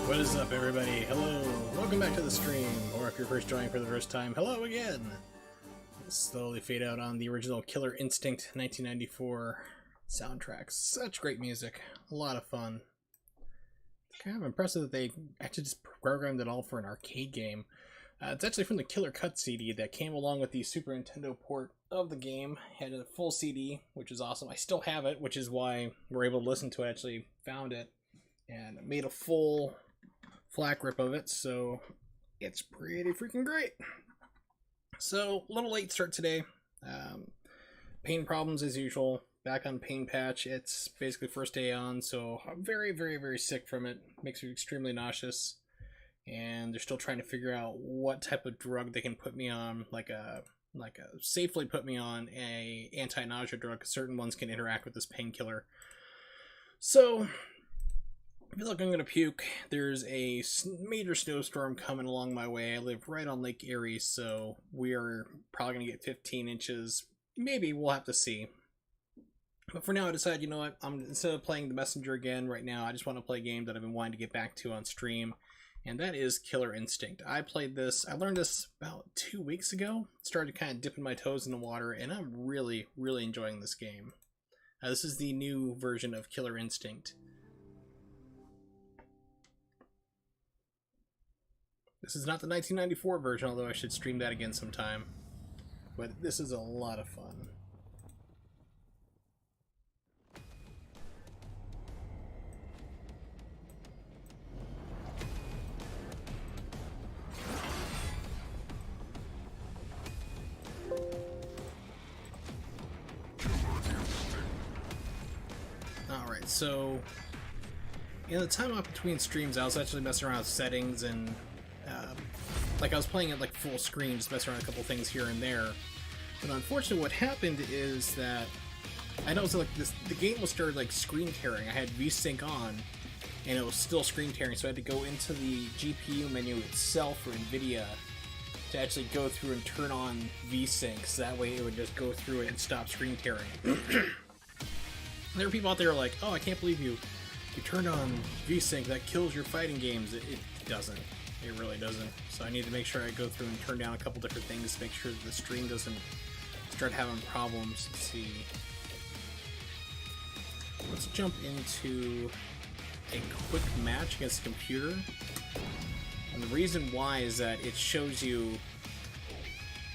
What is up, everybody? Hello, welcome back to the stream, or if you're first joining for the first time, hello again! Slowly fade out on the original Killer Instinct 1994 soundtrack. Such great music, a lot of fun. Kind of impressive that they actually just programmed it all for an arcade game. It's actually from the Killer Cut CD that came along with the Super Nintendo port of the game. Had a full CD, which is awesome. I still have it, which is why we're able to listen to it. I actually found it and made a full FLAC rip of it, so it's pretty freaking great. So, a little late start today. Pain problems as usual. Back on pain patch. It's basically first day on, so I'm very, very, very sick from it. Makes me extremely nauseous. And they're still trying to figure out what type of drug they can put me on, safely put me on a anti-nausea drug, because certain ones can interact with this painkiller. So I feel like I'm gonna puke. There's a major snowstorm coming along my way. I live right on Lake Erie, so we are probably gonna get 15 inches. Maybe, we'll have to see. But for now, I decided, you know what, instead of playing The Messenger again right now, I just want to play a game that I've been wanting to get back to on stream, and that is Killer Instinct. I learned this about 2 weeks ago. Started kind of dipping my toes in the water, and I'm really, really enjoying this game. This is the new version of Killer Instinct. This is not the 1994 version, although I should stream that again sometime. But this is a lot of fun. Alright, so in the time off between streams, I was actually messing around with settings and I was playing it like full screen, just messing around a couple things here and there. But unfortunately, what happened is that I noticed the game was started like screen tearing. I had VSync on, and it was still screen tearing, so I had to go into the GPU menu itself for NVIDIA to actually go through and turn on VSync, so that way it would just go through it and stop screen tearing. There are people out there like, oh, I can't believe you turned on VSync, that kills your fighting games. It doesn't. It really doesn't. So I need to make sure I go through and turn down a couple different things to make sure that the stream doesn't start having problems. Let's see. Let's jump into a quick match against the computer. And the reason why is that it shows you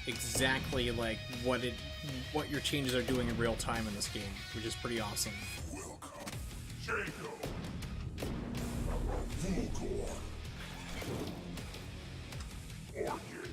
exactly like what your changes are doing in real time in this game, which is pretty awesome. Welcome, Jacob. Volkor. Orchid.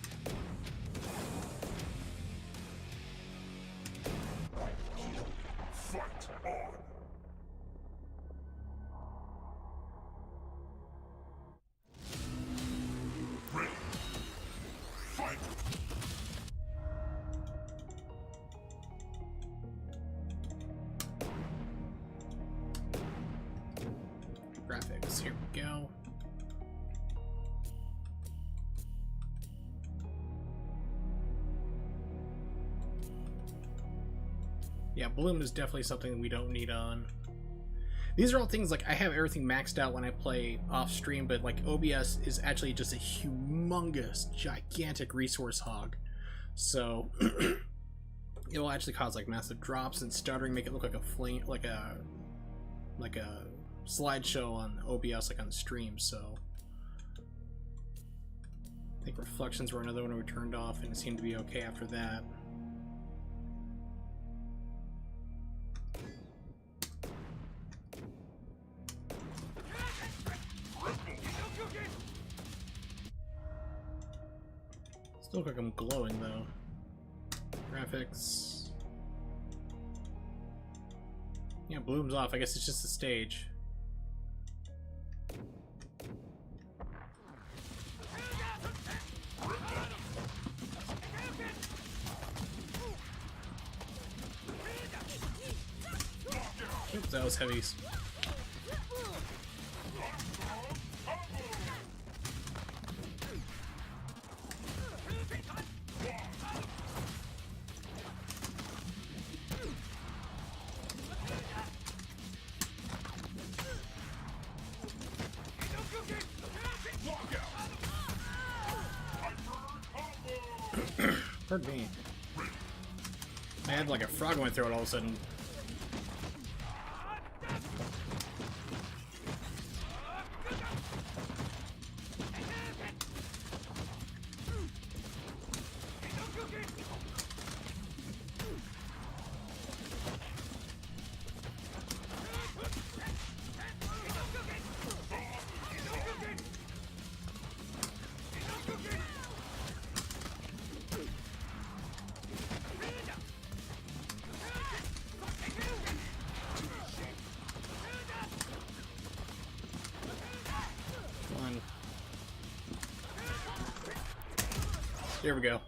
Yeah, Bloom is definitely something we don't need on. These are all things, like, I have everything maxed out when I play off stream, but like OBS is actually just a humongous, gigantic resource hog. So it will actually cause like massive drops and stuttering, make it look like a flame, like a slideshow on OBS, like on stream. So I think reflections were another one we turned off, and it seemed to be okay after that. Still look like I'm glowing though. Graphics. Yeah, Bloom's off. I guess it's just a stage. Oops, that was heavy. Pardon me. I had like a frog in my throat all of a sudden. There we go.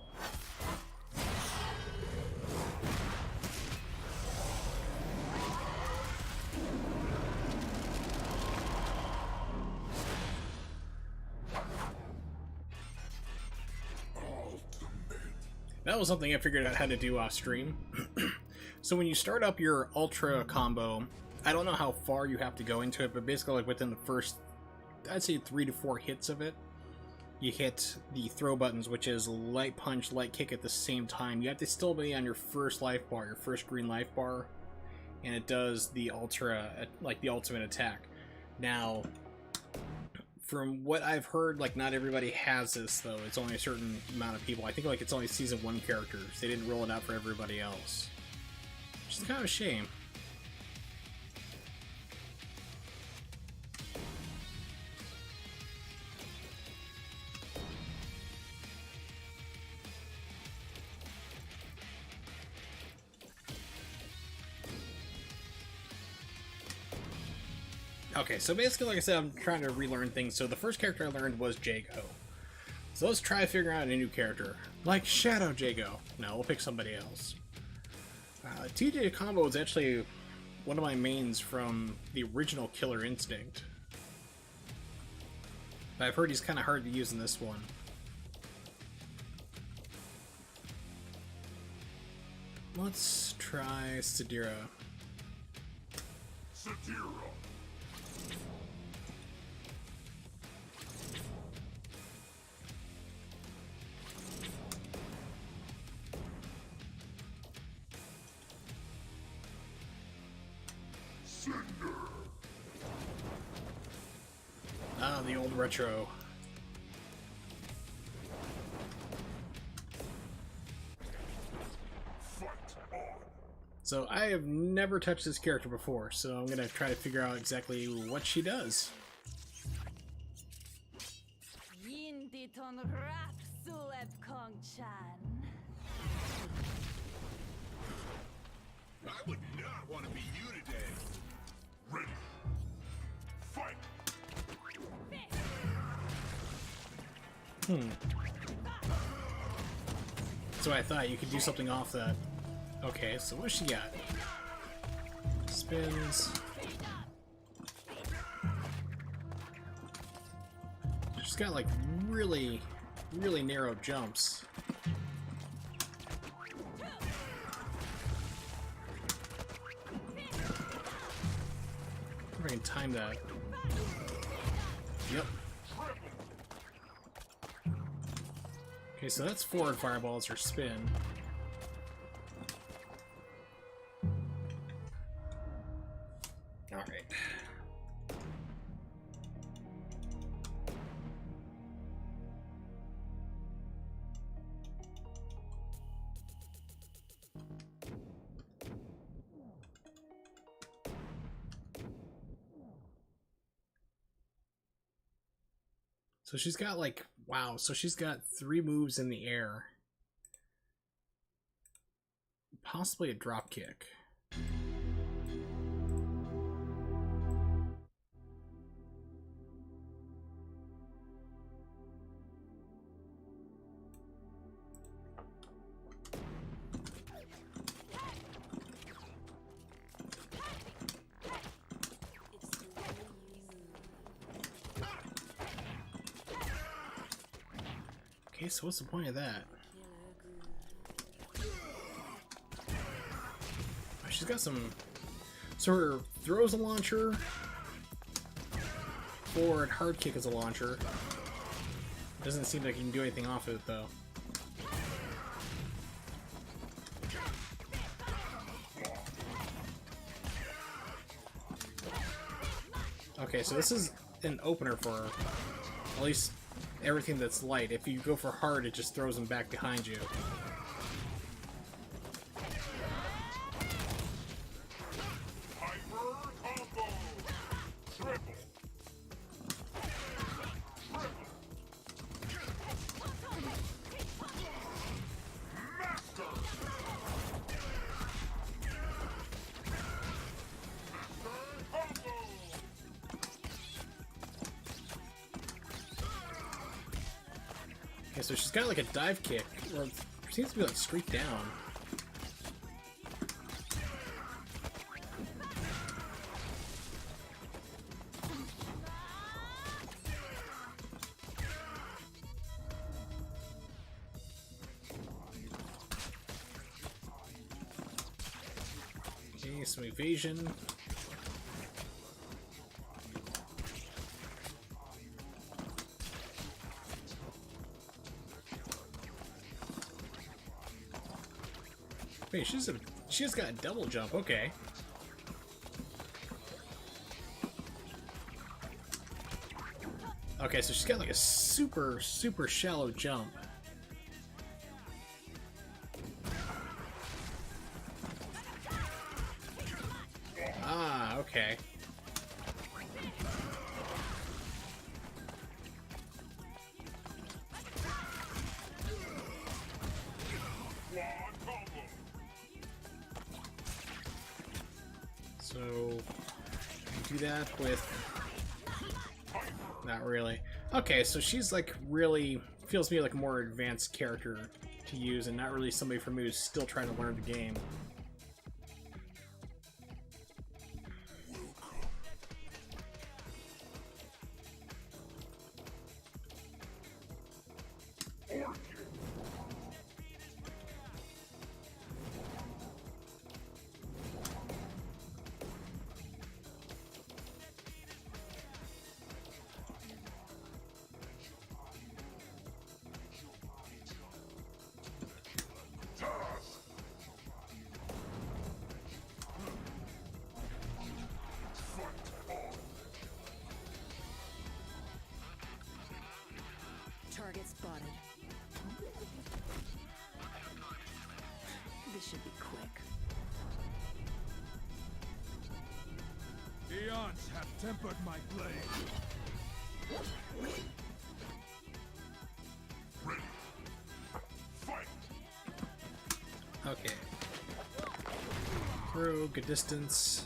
That was something I figured out how to do off stream. So when you start up your ultra combo, I don't know how far you have to go into it, but basically like within the first, I'd say 3 to 4 hits of it, you hit the throw buttons, which is light punch, light kick at the same time. You have to still be on your first life bar, your first green life bar, and it does the ultra, like the ultimate attack. Now, from what I've heard, like not everybody has this though. It's only a certain amount of people. I think like it's only season 1 characters. They didn't roll it out for everybody else, which is kind of a shame. Okay, so basically, like I said, I'm trying to relearn things. So the first character I learned was Jago. So let's try figuring out a new character. Like Shadow Jago. No, we'll pick somebody else. TJ Combo is actually one of my mains from the original Killer Instinct. But I've heard he's kind of hard to use in this one. Let's try Sadira. Sadira. Ah, the old retro. So I have never touched this character before, so I'm gonna try to figure out exactly what she does. I would not want to be you today. Ready. Fight. So I thought you could do something off that. Okay, so what's she got? Spins. She's got like really narrow jumps. I can time that. Yep. Okay, so that's forward fireballs or spin. Alright. So she's got like, wow, so she's got 3 moves in the air. Possibly a drop kick. Okay, so what's the point of that? She's got some... So her throw's a launcher. Forward hard kick is a launcher. Doesn't seem like you can do anything off of it, though. Okay, so this is an opener for her. At least everything that's light. If you go for hard, it just throws them back behind you. Okay, so she's got like a dive kick. Well, it seems to be like streaked down. Okay, some evasion. Wait, she's got a double jump, okay. Okay, so she's got like a super shallow jump. Ah, okay. So, do that with... Not really. Okay, so she's like really... Feels to me like a more advanced character to use and not really somebody for me who's still trying to learn the game. Target spotted. This should be quick. Eons have tempered my blade. Ready. Fight. Okay. Throw, good distance.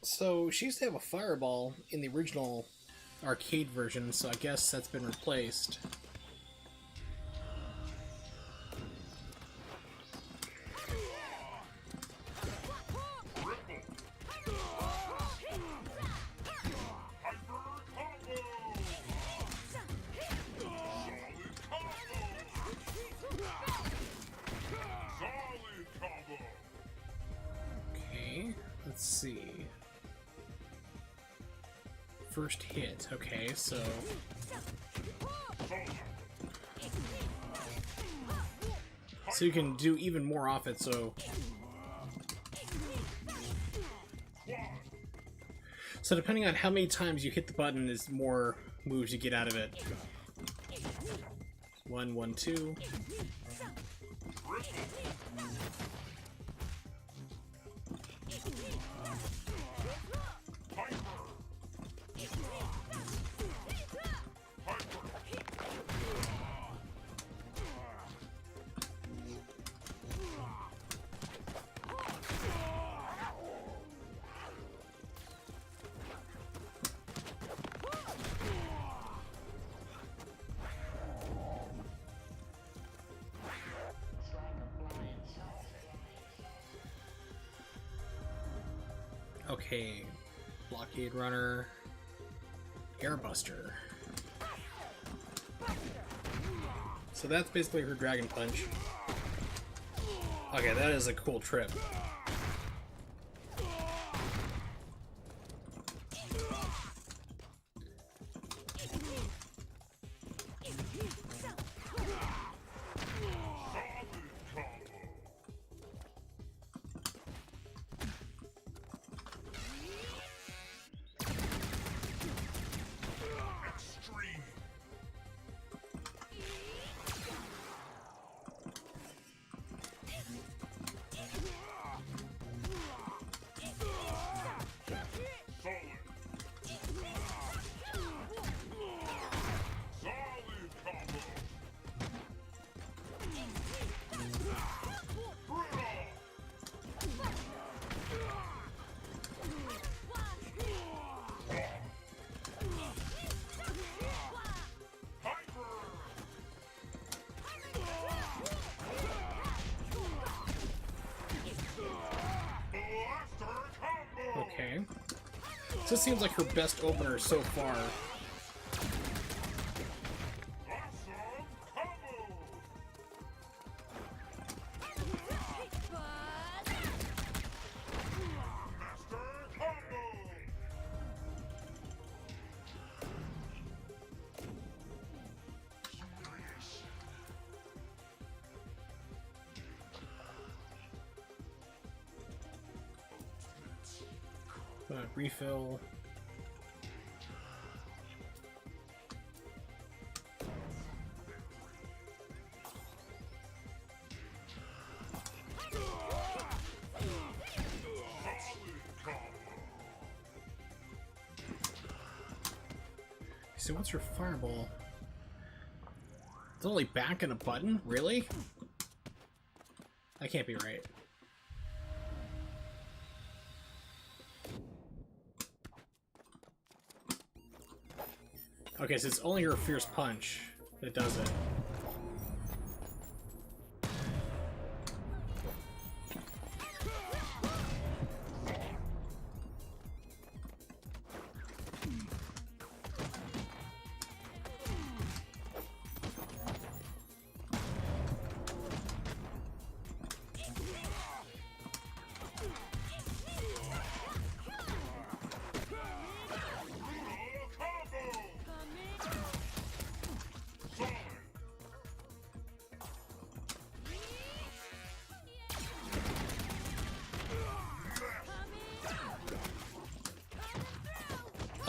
So she used to have a fireball in the original arcade version, so I guess that's been replaced. first hit. Okay, so... So you can do even more off it, so... So depending on how many times you hit the button is more moves you get out of it. 1, 1, 2. Okay, blockade runner, airbuster. So that's basically her dragon punch. Okay, that is a cool trip. Okay. So this seems like her best opener so far. Refill. So what's her fireball? It's only back and a button? Really? That can't be right. Okay, so it's only her fierce punch that does it.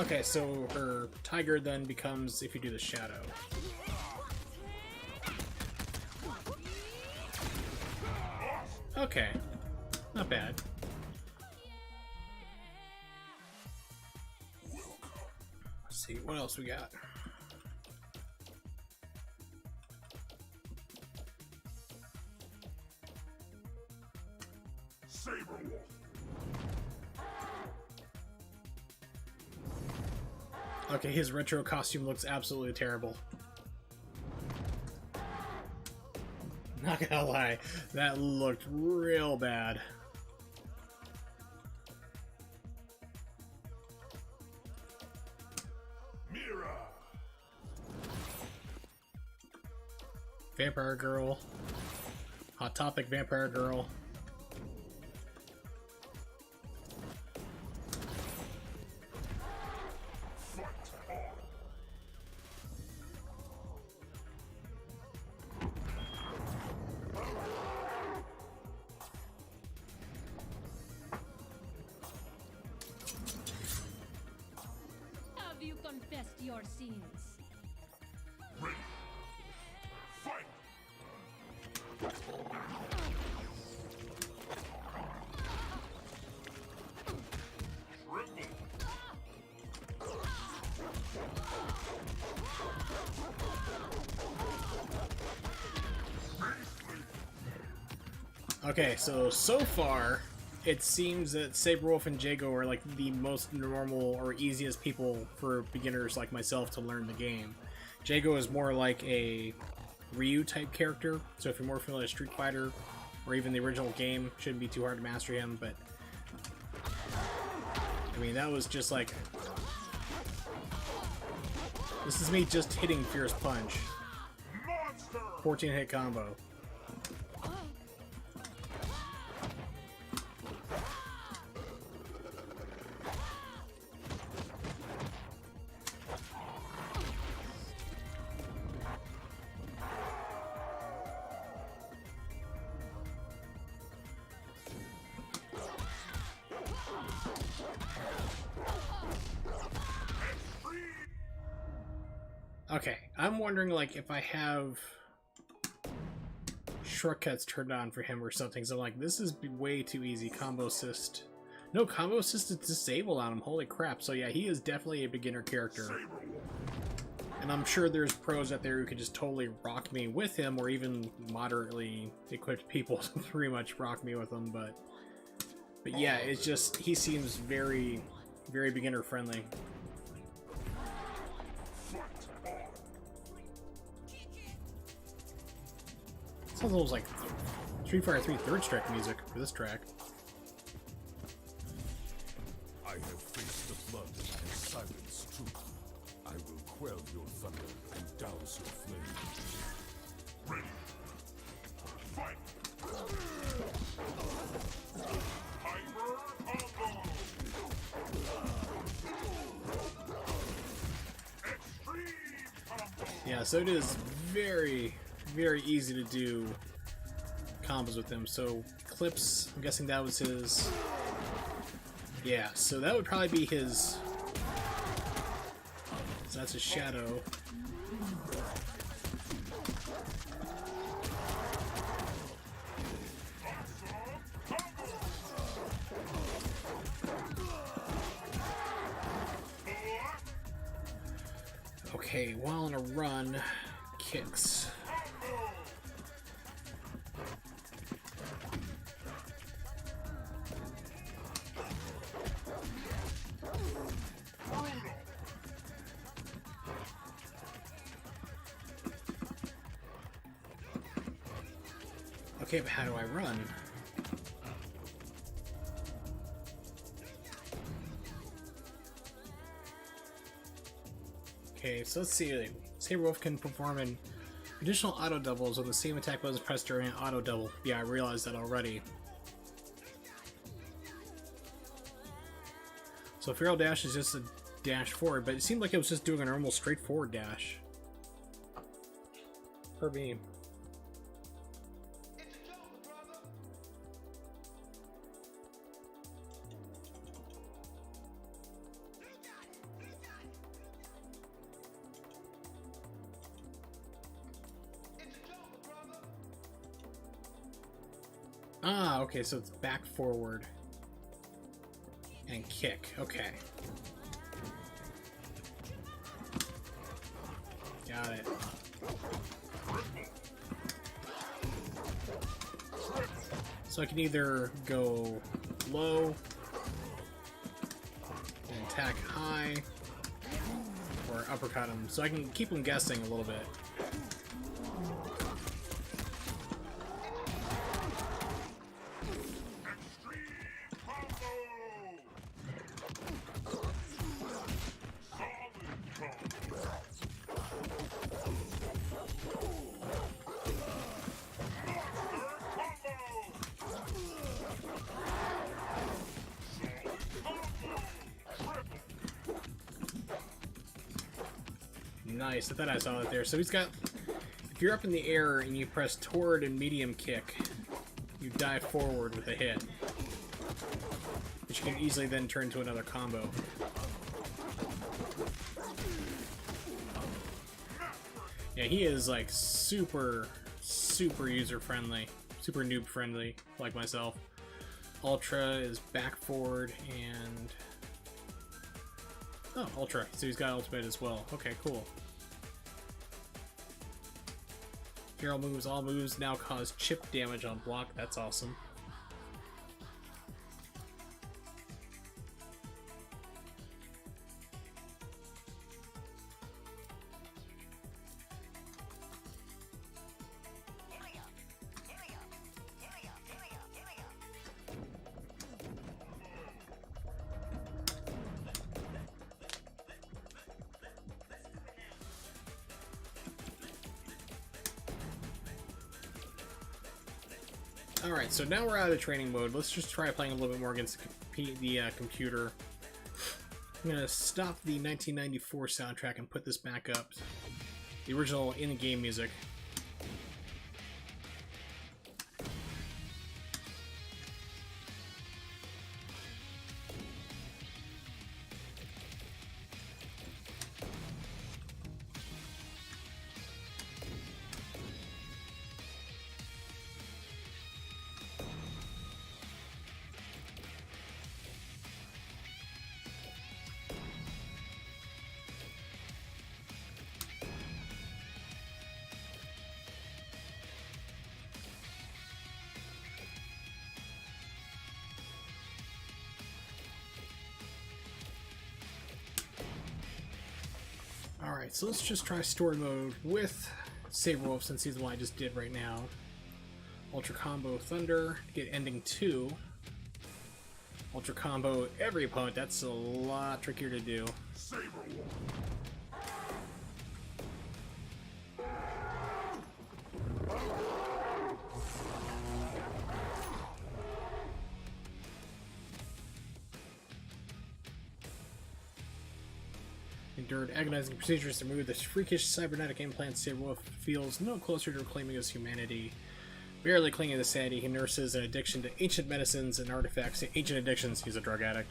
Okay, so her tiger then becomes if you do the shadow. Okay, not bad. Let's see, what else we got? Okay, his retro costume looks absolutely terrible. Not gonna lie, that looked real bad. Mira. Vampire Girl. Hot Topic Vampire Girl. Fight. manifest your sins. Ready. Fight. Triple. Okay, so far, it seems that Saberwolf and Jago are like the most normal or easiest people for beginners like myself to learn the game. Jago is more like a Ryu type character, so if you're more familiar with Street Fighter or even the original game, shouldn't be too hard to master him, but I mean, that was just like, this is me just hitting Fierce Punch. Monster. 14 hit combo. Okay, I'm wondering like if I have shortcuts turned on for him or something. So I'm like, this is way too easy. Combo assist. No, combo assist is disabled on him. Holy crap. So yeah, he is definitely a beginner character. And I'm sure there's pros out there who could just totally rock me with him, or even moderately equipped people to pretty much rock me with him, but yeah, it's just, he seems very, very beginner friendly. Sounds almost like Street Fighter 3 third strike music for this track. I have faced the blood and silenced truth. I will quell your thunder and douse your flame. Ready. Fight. Hyper combo. Extreme combo. Yeah, so it is very, very easy to do combos with him. So clips, I'm guessing that was his. Yeah, so that would probably be his. So that's his shadow. Okay, while on a run, kicks. Okay, but how do I run? Okay, so let's see. Saberwolf can perform an additional auto doubles when the same attack button is pressed during an auto double. Yeah, I realized that already. So Feral Dash is just a dash forward, but it seemed like it was just doing a normal straightforward dash. Per me. Ah, okay, so it's back, forward, and kick. Okay. Got it. So I can either go low and attack high, or uppercut him. So I can keep him guessing a little bit. Nice, I thought I saw it there. So he's got, if you're up in the air and you press toward and medium kick, you dive forward with a hit, which can easily then turn to another combo. Yeah, he is like super user friendly, super noob friendly, like myself. Ultra is back forward and oh, Ultra. So he's got ultimate as well. Okay, cool. Hero moves. All moves now cause chip damage on block. That's awesome. Alright, so now we're out of training mode. Let's just try playing a little bit more against the computer. I'm going to stop the 1994 soundtrack and put this back up. The original in-game music. Alright, so let's just try story mode with Saberwolf since he's the one I just did right now. Ultra Combo Thunder to get ending 2. Ultra Combo every opponent, that's a lot trickier to do. Endured agonizing procedures to remove this freakish cybernetic implant. Saberwolf feels no closer to reclaiming his humanity. Barely clinging to sanity, he nurses an addiction to ancient medicines and artifacts. Ancient addictions, he's a drug addict.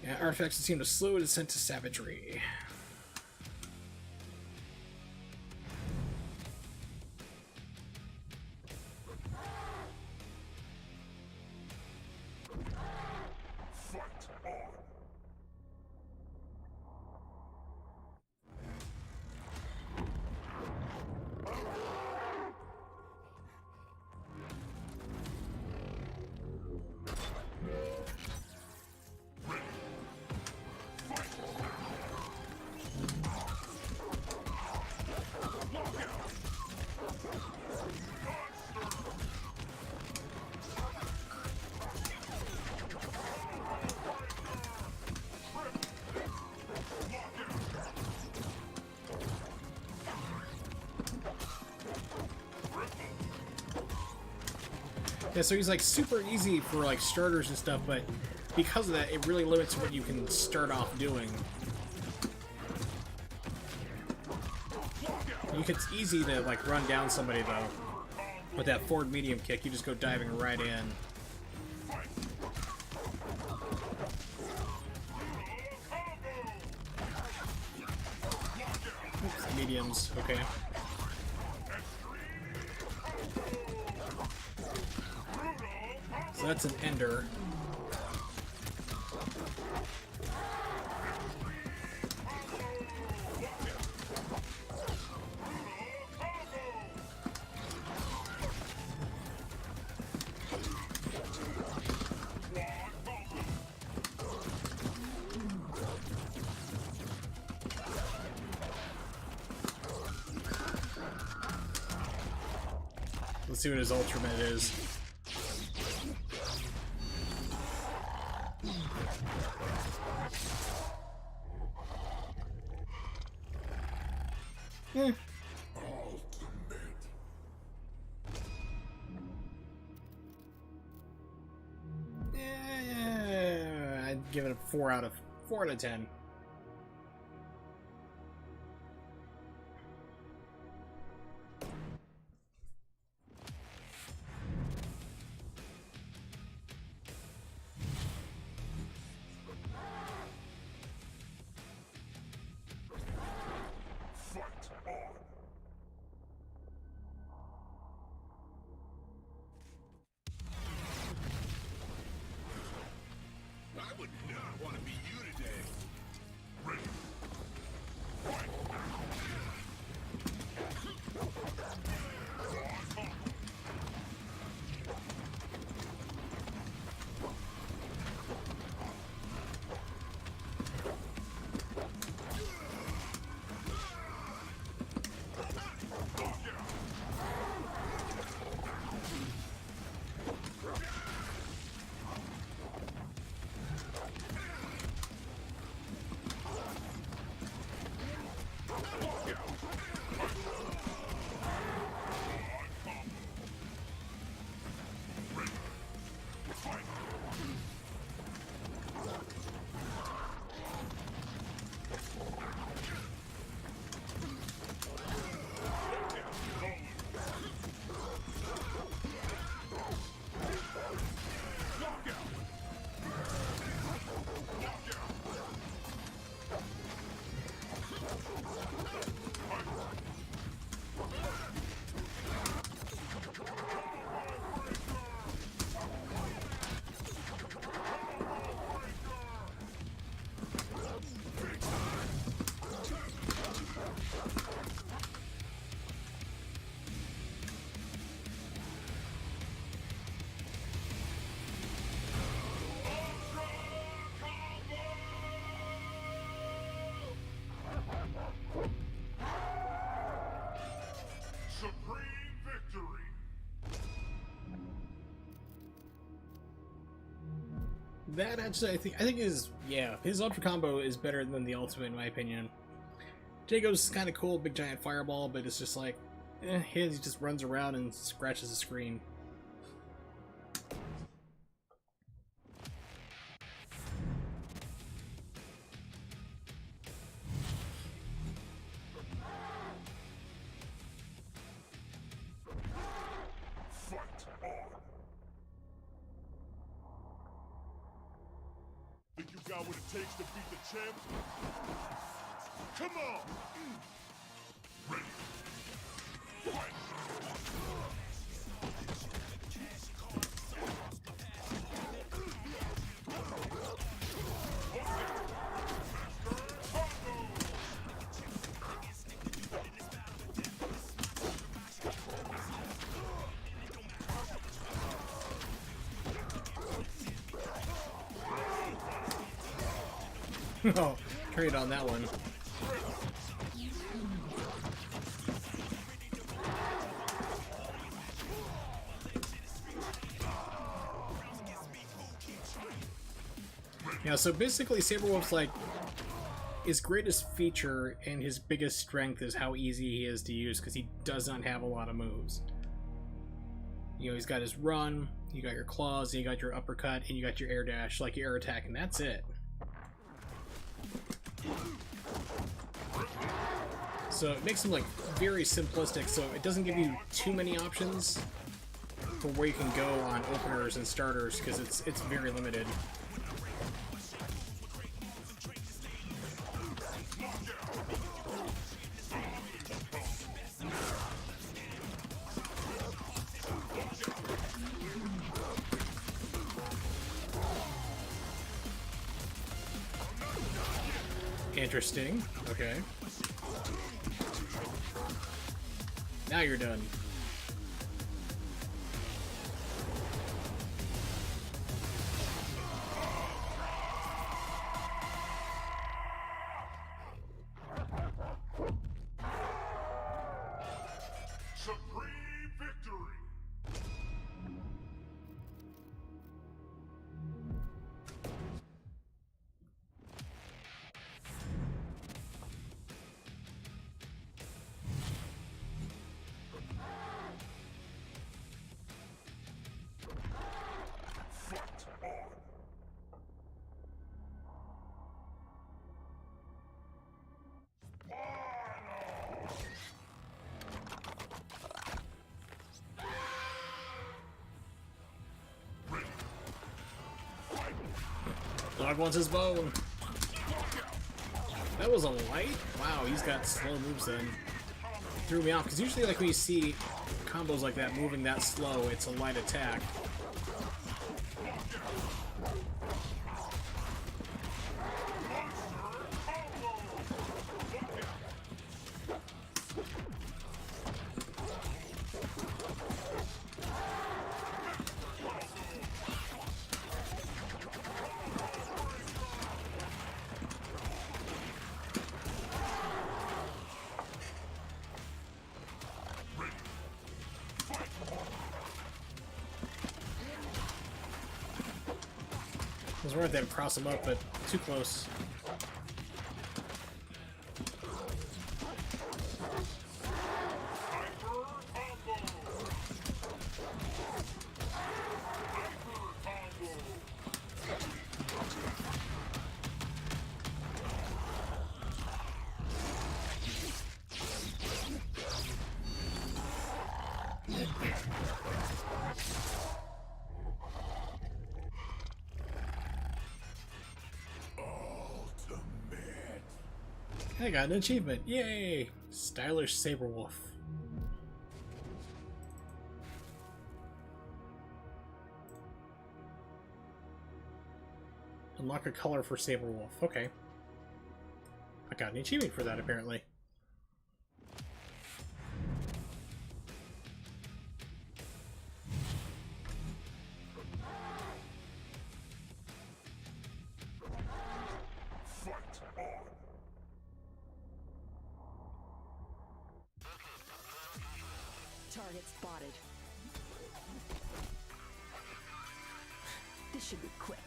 Yeah, artifacts that seem to slow descent to savagery. Yeah, so he's like super easy for like starters and stuff, but because of that, it really limits what you can start off doing. It's easy to like run down somebody though. With that forward medium kick, you just go diving right in. Oops, mediums, okay. So that's an ender. Let's see what his ultimate is. Yeah, I'd give it a 4 out of 10. That actually, I think is, yeah, his ultra combo is better than the ultimate in my opinion. Jago's kind of cool, big giant fireball, but it's just like, he just runs around and scratches the screen. Think you got what it takes to beat the champ? Come on! Ready. Fight! Oh, carried on that one. Yeah, so basically Saberwolf's like, his greatest feature and his biggest strength is how easy he is to use, because he does not have a lot of moves. You know, he's got his run, you got your claws, you got your uppercut, and you got your air dash, like your air attack, and that's it. So it makes him like very simplistic, so it doesn't give you too many options for where you can go on openers and starters, because it's very limited. Interesting. Okay. Now you're done. Supreme victory! Dog wants his bone. That was a light? Wow, he's got slow moves then. Threw me off, because usually like when you see combos like that moving that slow, it's a light attack. I was worried they'd cross him up, but too close. I got an achievement! Yay! Stylish Saberwolf. Unlock a color for Saberwolf. Okay. I got an achievement for that, apparently. Target spotted. This should be quick.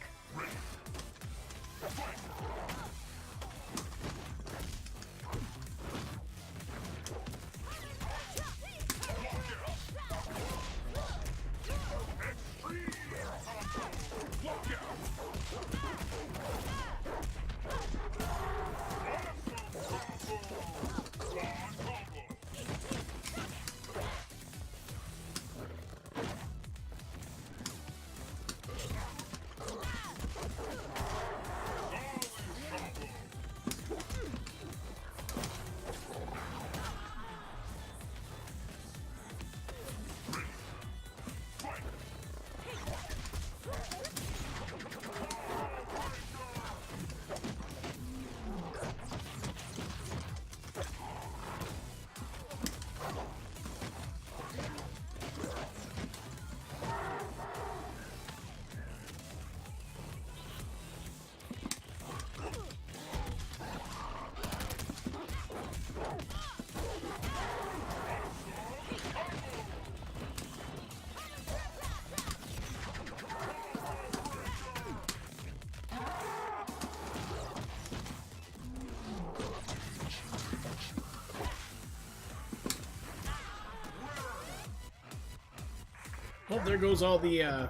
Well, there goes all the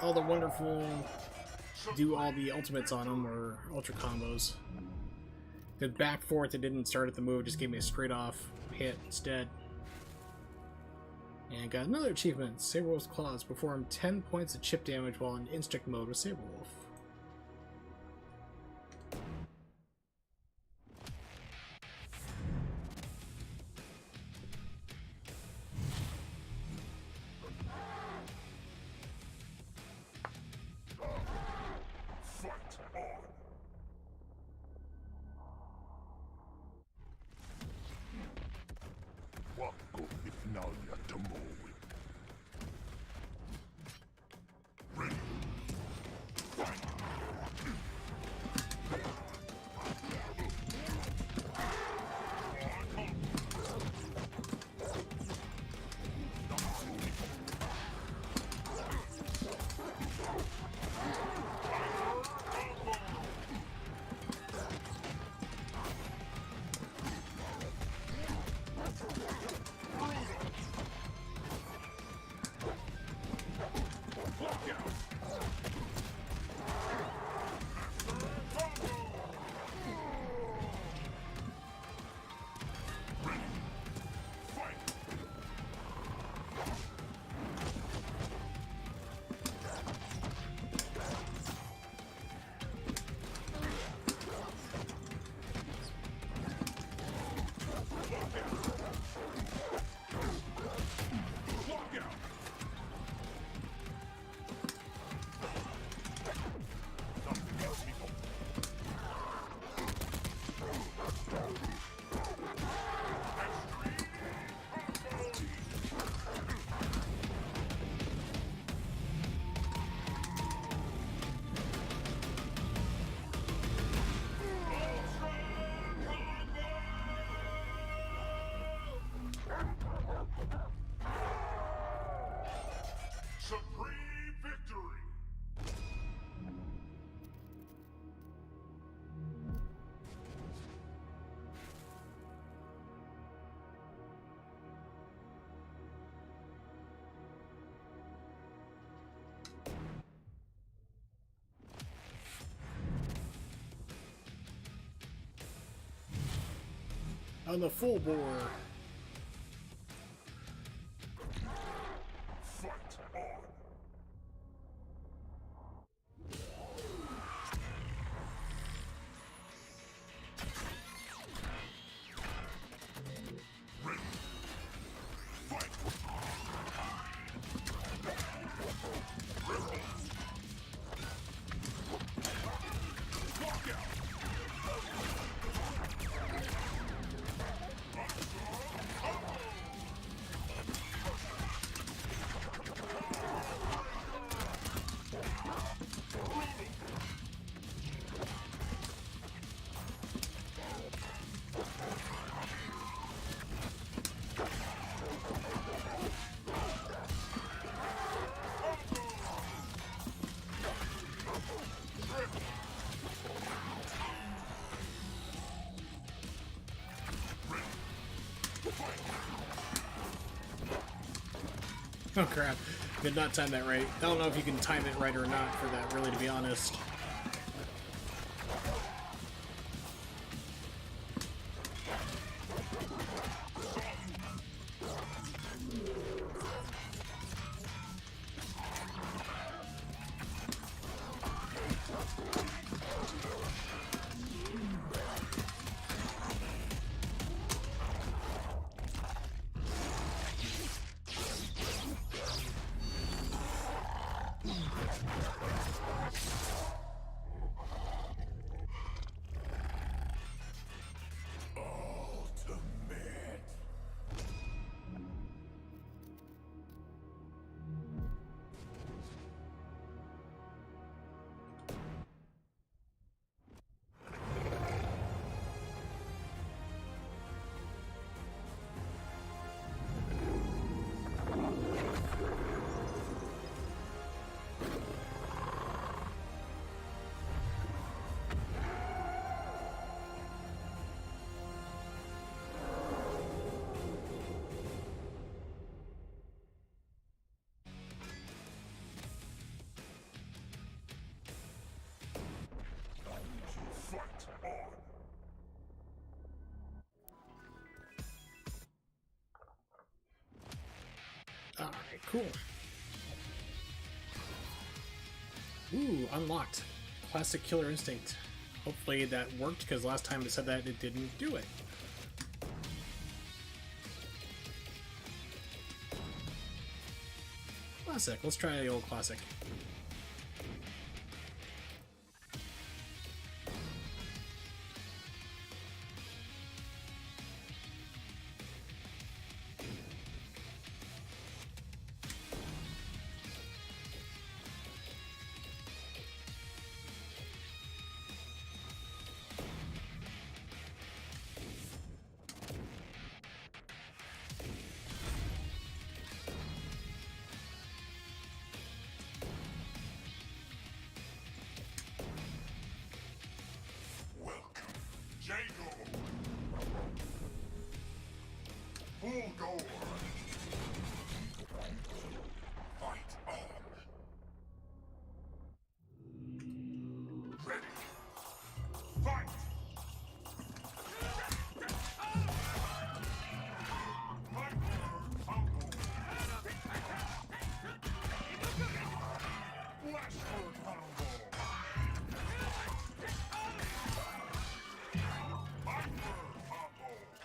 wonderful do all the ultimates on them or ultra combos. The back fourth that didn't start at the move just gave me a straight off hit instead. And got another achievement. Saberwolf's Claws perform 10 points of chip damage while in instinct mode with Saberwolf. On the full bore. Oh crap. Did not time that right. I don't know if you can time it right or not for that, really, to be honest. Alright, cool. Ooh, unlocked. Classic Killer Instinct. Hopefully that worked, because last time it said that it didn't do it. Classic. Let's try the old classic.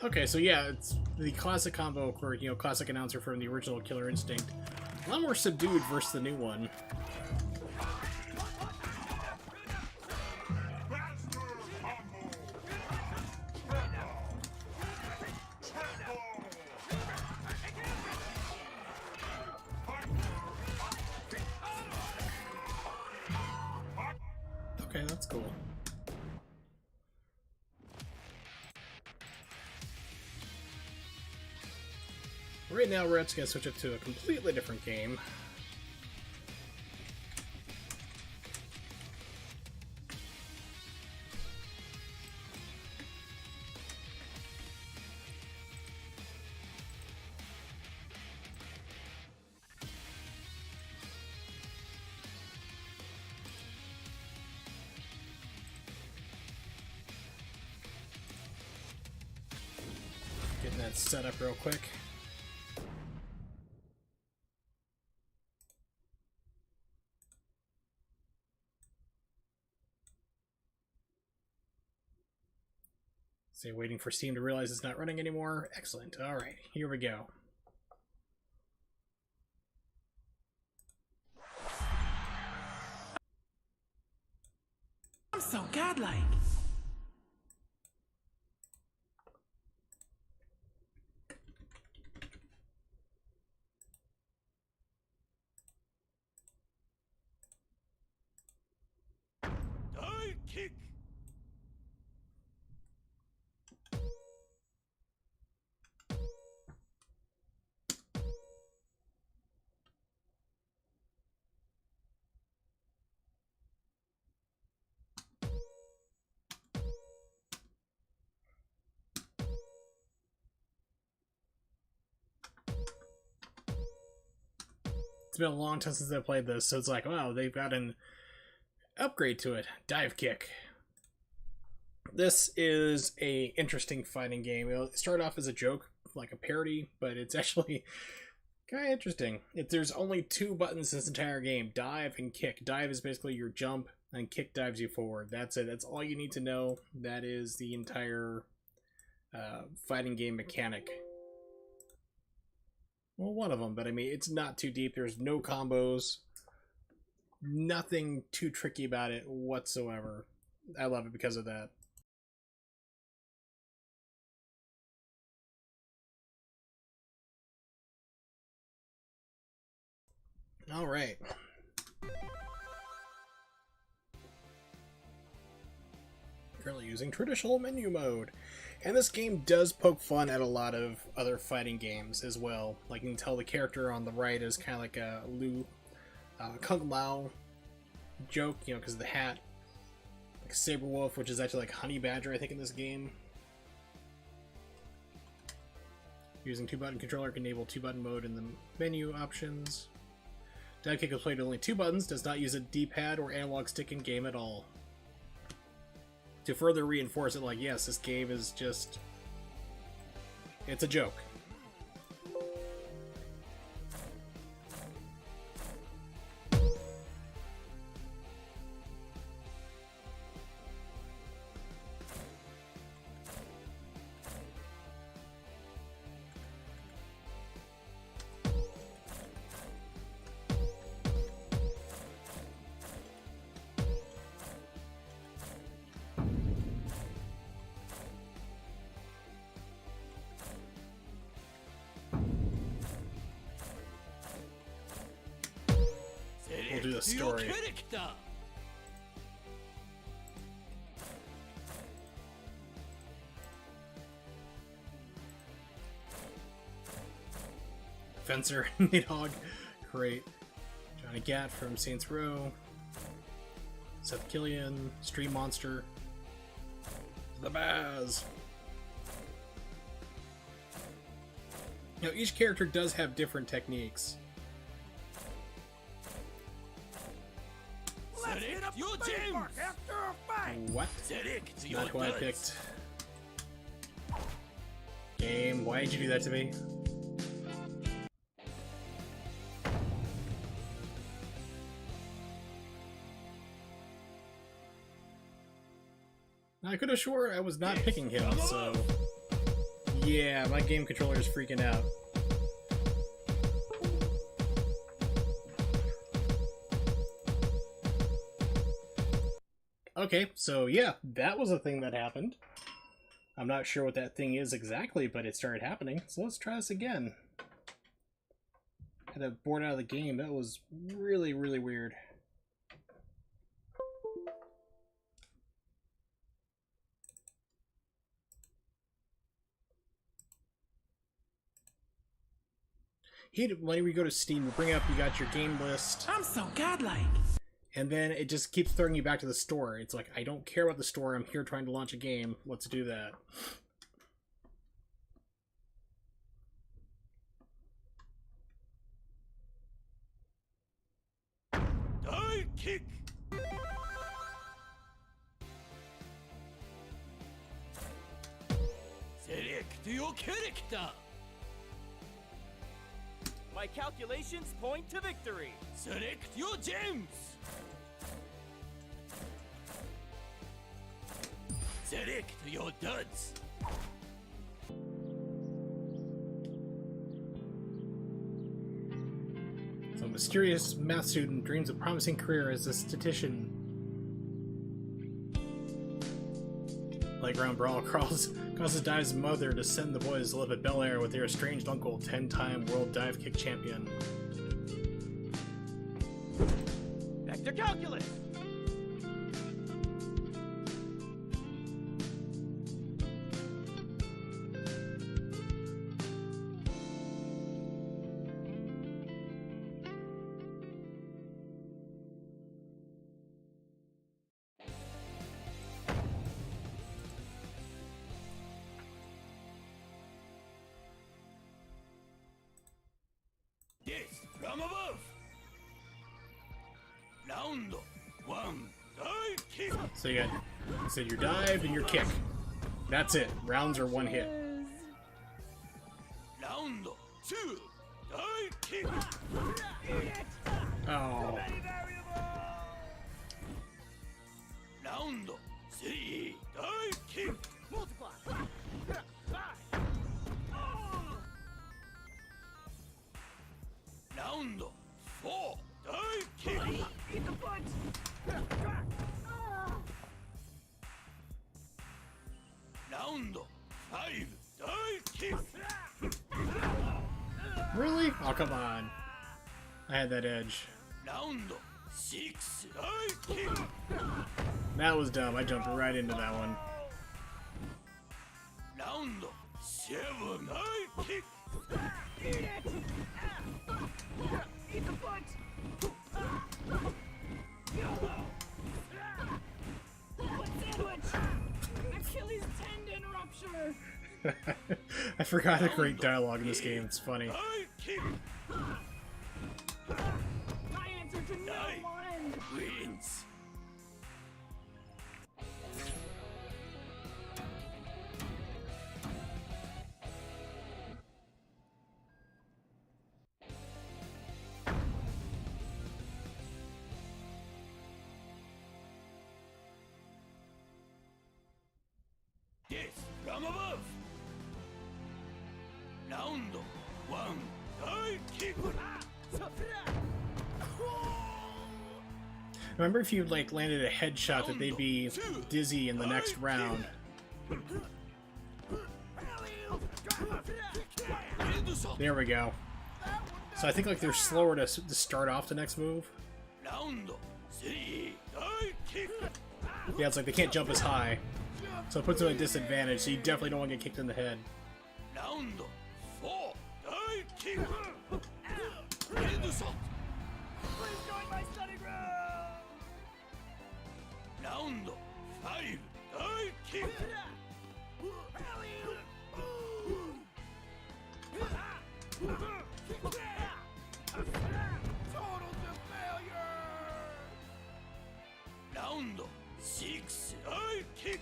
Okay, so yeah, it's the classic combo, or, you know, classic announcer from the original Killer Instinct. A lot more subdued versus the new one. Okay, that's cool. Right now, we're actually going to switch it to a completely different game. Getting that set up real quick. So waiting for Steam to realize it's not running anymore. Excellent. All right, here we go. I'm so godlike. Divekick. been a long time since I played this, so it's like, wow, they've got an upgrade to it. Divekick. This is a interesting fighting game. It started off as a joke, like a parody, but it's actually kind of interesting. There's only 2 buttons in this entire game, dive and kick. Dive is basically your jump, and kick dives you forward. That's it. That's all you need to know. That is the entire fighting game mechanic. Well, one of them, but I mean, it's not too deep. There's no combos. Nothing too tricky about it whatsoever. I love it because of that. All right. Currently using traditional menu mode. And this game does poke fun at a lot of other fighting games as well. Like, you can tell the character on the right is kind of like a Kung Lao joke, you know, because of the hat. Like Saber Wolf, which is actually like Honey Badger, I think, in this game. Using 2-button controller can enable 2-button mode in the menu options. Divekick is played with only 2 buttons, does not use a D-pad or analog stick in game at all. To further reinforce it, like, yes, this game is just... it's a joke. We'll do the story. Fencer, Nidhogg, great. Johnny Gat from Saints Row. Seth Killian, Stream Monster. The Baz. Now, each character does have different techniques. What? Not who I picked. Game, why did you do that to me? I could have swore I was not picking him, so... yeah, my game controller is freaking out. Okay, so yeah, that was a thing that happened. I'm not sure what that thing is exactly, but it started happening. So let's try this again. Had to board out of the game. That was really, really weird. When we go to Steam, you bring up, you got your game list. I'm so godlike. And then it just keeps throwing you back to the store. It's like, I don't care about the store. I'm here trying to launch a game. Let's do that. Divekick. Select your character. My calculations point to victory. Select your gems. Select your duds. So, a mysterious math student dreams of a promising career as a statistician. Playground brawl causes Dive's mother to send the boys to live at Bel Air with their estranged uncle, 10-time world Divekick champion. Vector calculus. Yes, from above. Round 1, dive kick. So you said your dive and your kick. That's it. Rounds are one hit. Round 2, dive kick. Oh. Round 3, dive kick. Multiply. Round 4, dive kick. Eat the punch. Round 5, dive kick. Really? Oh, come on. I had that edge. Round 6, dive kick. That was dumb. I jumped right into that one. Round 7, dive kick. Eat it. Eat the punch. Sandwich. Achilles tendon rupture. I forgot the great dialogue in this game. It's funny. Dive kick. My answer to no Die. one. Wins. Yes, from above. Round 1, dive kick. Remember, if you like landed a headshot, that they'd be dizzy in the next round. There we go. So I think like they're slower to start off the next move. Round 3, dive kick. Yeah, it's like they can't jump as high, so it puts them at a disadvantage. So you definitely don't want to get kicked in the head. Round 4, dive kick. Headshot. Please join my study room. Round 5, dive kick. Total failure. Round 6, dive kick.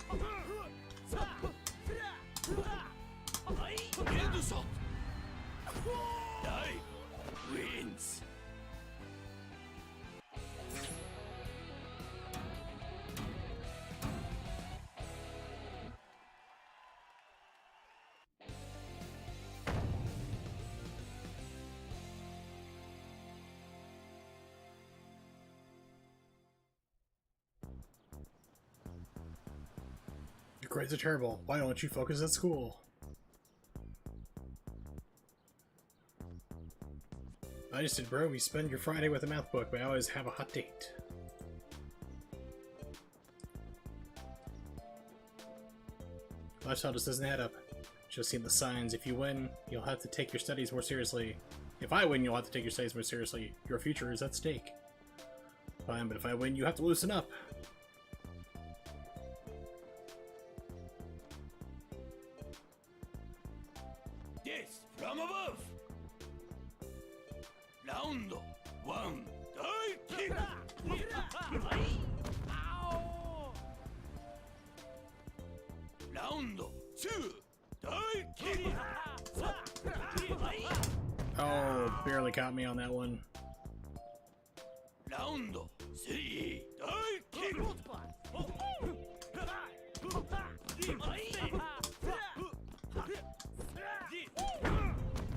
Headshot. Dive wins. Your grades are terrible. Why don't you focus at school? I just did, bro. You spend your Friday with a math book, but I always have a hot date. Lifestyle just doesn't add up. Just seen the signs. If you win, you'll have to take your studies more seriously. If I win, you'll have to take your studies more seriously. Your future is at stake. Fine, but if I win, you have to loosen up. Yes, from above. Round 1, dive kick. Ow. Round 2, dive kick. Oh, barely caught me on that one. Round 3, dive kick.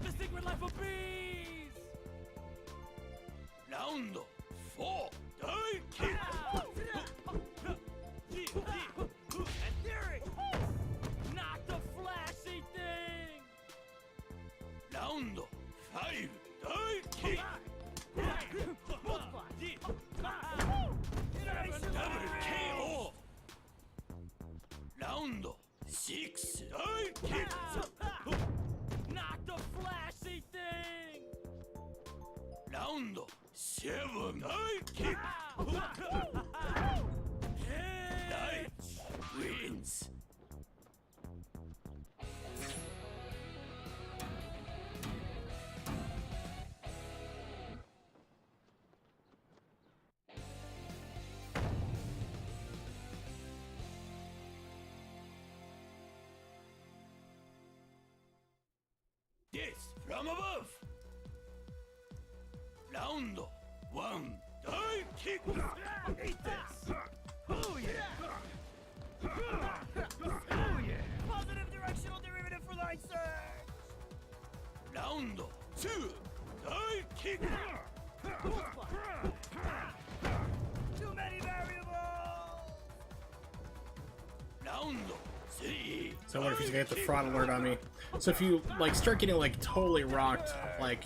The secret life of bees. Round 4, dive kick. Etheric. Not the flashy thing. Round 5, dive kick. Double KO. Round 6, dive kick. Not the flashy thing. Round 7, dive kick. Dive wins. from above. Round 1, Divekick. Eat this! Oh yeah! Oh yeah! Positive directional derivative for line search! Round 2, Divekick. Too many variables! Round 3. So I wonder if he's gonna get the fraud alert on me. So if you like start getting like totally rocked, like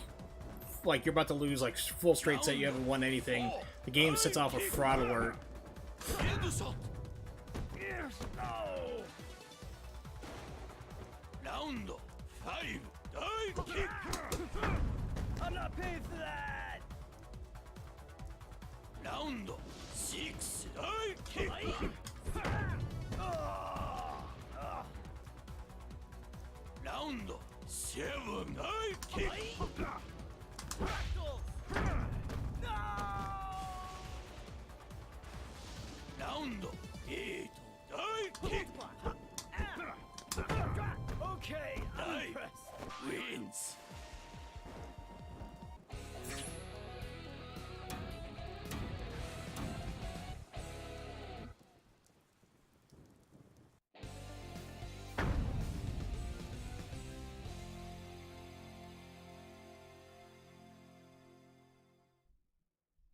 you're about to lose like full straight set, you haven't won anything, the game sets off a fraud alert. Headshot. Yes, no! Round 5, Divekick. I'm not paying for that! Round 6, Divekick. Round 7, Divekick. No! Round 8, Divekick. Okay, I'm Dive impressed. wins.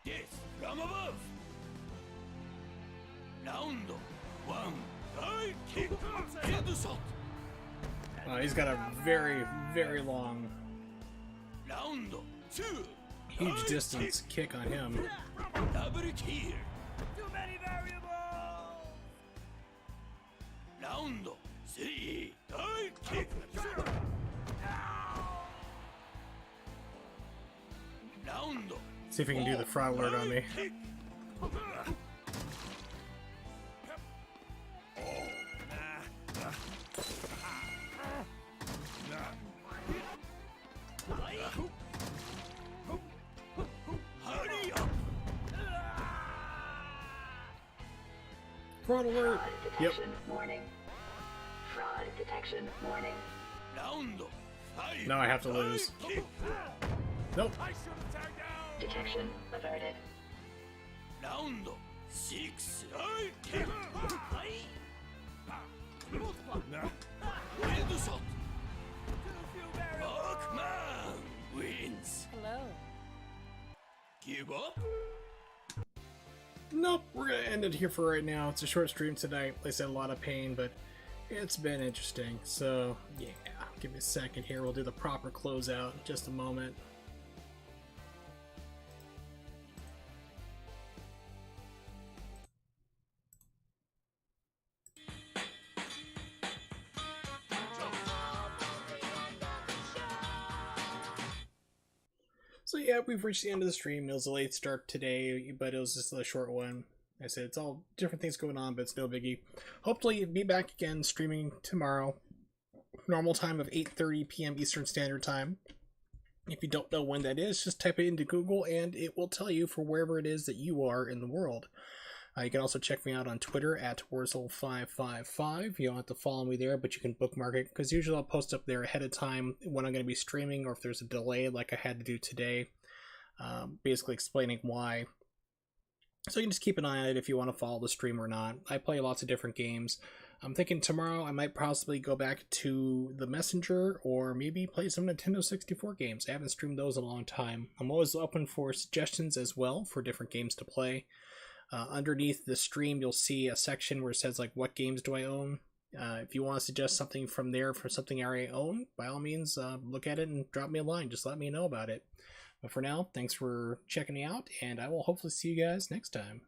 Yes, from above. Round 1, Divekick. Headshot. He's got a very, very long, Round 2, huge distance kick on him. double kill. Too many variables! Round 3, Divekick. Round See if he can do the fraud alert on me. kick. Hurry up. Fraud alert! Yep. Detection warning. Fraud detection warning. Round 5. Now I have to lose. Divekick. Nope. I should have tagged out! Detection averted. Round 6, Divekick. Headshot. Too few variables! Markman wins. Hello. Give up? Nope, we're gonna end it here for right now. It's a short stream tonight. Like I said, a lot of pain, but it's been interesting. So, yeah, give me a second here. We'll do the proper closeout in just a moment. So yeah, we've reached the end of the stream. It was a late start today, but it was just a short one. I said it's all different things going on, but it's no biggie. Hopefully, be back again streaming tomorrow. Normal time of 8:30 p.m. Eastern Standard Time. If you don't know when that is, just type it into Google and it will tell you for wherever it is that you are in the world. You can also check me out on Twitter at Wurzel555. You don't have to follow me there, but you can bookmark it, because usually I'll post up there ahead of time when I'm going to be streaming, or if there's a delay like I had to do today, basically explaining why. So you can just keep an eye on it if you want to follow the stream or not. I play lots of different games. I'm thinking tomorrow I might possibly go back to the Messenger, or maybe play some Nintendo 64 games. I haven't streamed those in a long time. I'm always open for suggestions as well for different games to play. Underneath the stream, you'll see a section where it says, like, what games do I own? If you want to suggest something from there for something I already own, by all means, look at it and drop me a line. Just let me know about it. But for now, thanks for checking me out, and I will hopefully see you guys next time.